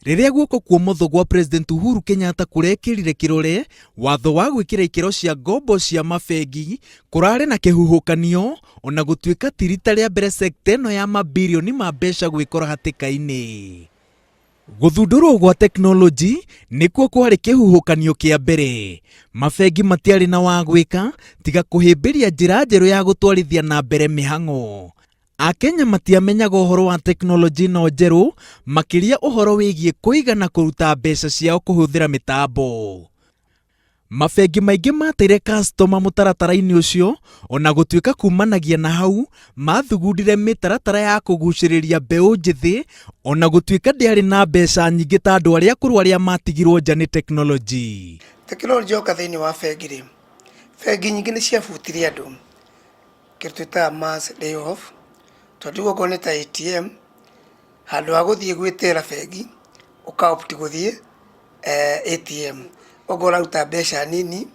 Riria guoko kwa motho gwa President Uhuru Kenyatta kurekirire kirore watho wa gwikira ikiro cia ngombo cia mabengi kurare na kihuhukanio ona gutuika tirita ria mbere sekta ino ya mabilioni ma mbeca gwikora hatikaini. Guthundurwo gwa teknoloji nikuo kwari kihuhukanio kia mbere. Mabengi matiari na wa gwika tiga kuhimbiria njira njeru ya gutwarithia na mbere mihango. Akenya matiamenyaga uhoro wa teknoloji no njeru makiria uhoro wigie kuiga na kuruta mbeca ciao kuhuthira mitambo. Mabengi maingi mateire customer mutaratara-ini ucio ona gutuika kumanagia na hau mathugundire mitaratara ya kuguciriria mbeu njithi ona gutuika ndiari na mbeca nyingi ta andu aria akuru aria matigirwo nja ni teknoloji. Teknoloji oka thiini wa bengi ri bengi nyingi ni ciabutirie andu kirituita mass layoff twandigwo ko ni ta ATM handu ha guthie gwitira bengi ukaopti guthie ATM ogora uta mbeca nini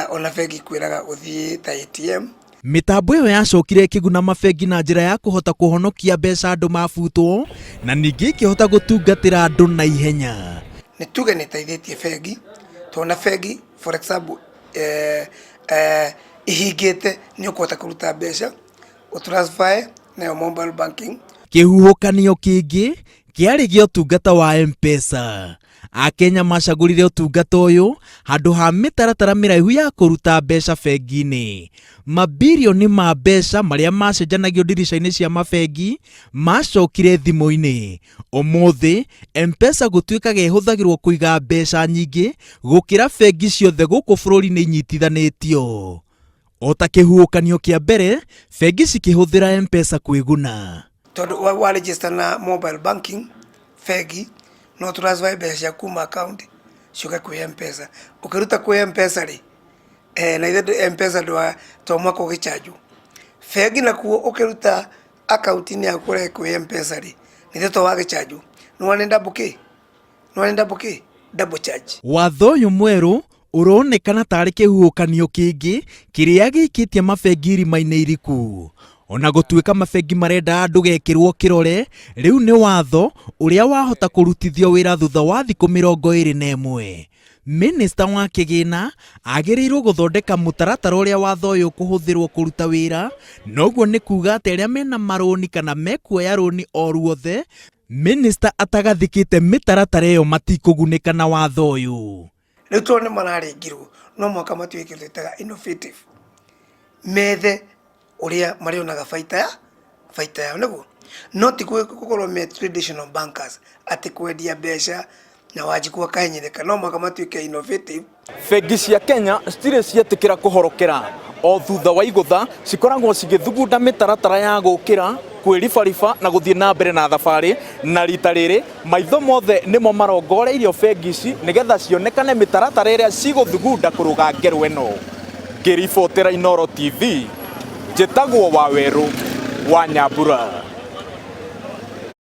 ona bengi kwiraga uthie ta ATM. Mitambo iyo yacokire kiguna mabengi na njira ya kuhota kuhonokia mbeca andu mabutwo na ningi ikihota gutungatira andu na ihenya. Ni tuge ni taithitie bengi tona bengi for example ihingite ni ukuhota kuruta mbeca utransfer na mobile banking. Kihuhukanio kingi kiari gya utungata wa M-Pesa. Akenya macagurire utungata uyu handu ha mitaratara miraihu ya kuruta mbeca bengi-ini. Mabilioni ma mbeca maria macenjanagio ndirica-ini cia mabengi macokire thimu-ini. Umuthi M-Pesa gutuikaga ihuthagirwo kuiga mbeca nyingi gukira bengi ciothe guku bururi-ini inyitithanitio. Ota kihuhukanio kia mbere bengi cikihuthira M-Pesa kwiguna. Tondu wa register na mobile banking bengi no transfer mbeca Kuuma account ciuka kwi M-Pesa ukiruta kwi M-Pesa ri na ithe M-Pesa ndwa to mwaka ugicharge bengi na kuo ukiruta account ni yaku kwi M-Pesa ri nithe to wagicharge no wanenda buki double charge. Watho uyu mweru uronekana tari kihuhukanio kingi kiria gikitie mabengi irima-ini iriku. Ona gutuika mabengi marenda andu gekirwo kirore riu ni watho uria wahota kurutithio wira thutha wa thiku 21. Minister wa kigina agirirwo guthondeka mutaratara uria watho uyu kuhuthirwo kuruta wira noguo ni kuga ati aria mena maroni kana mekuoya roni o ruothe minister atagathikite mitaratara iyo matikugunika na watho uyu. Riu tuone mararingirwo no mwaka matuikiritaga innovative methe uria marionaga faita yao niguo no ti gukorwo me traditional bankers ati kwendia mbeca na wajikwa kahinyirika no mwaka matuike innovative. Bengi cia Kenya citire cietikira kuhorokera o thutha wa igutha cikoragwo cigithugunda mitaratara ya gukira kwiribariba na guthie na mbere na thabari na rita riri maitho mothe nimo marongoreirio bengi ici nigetha cionekane mitaratara iria ciguthugunda kuruga ngerwa ino. Ngiribotera Inooro TV njitagwo Waweru wa Nyambura.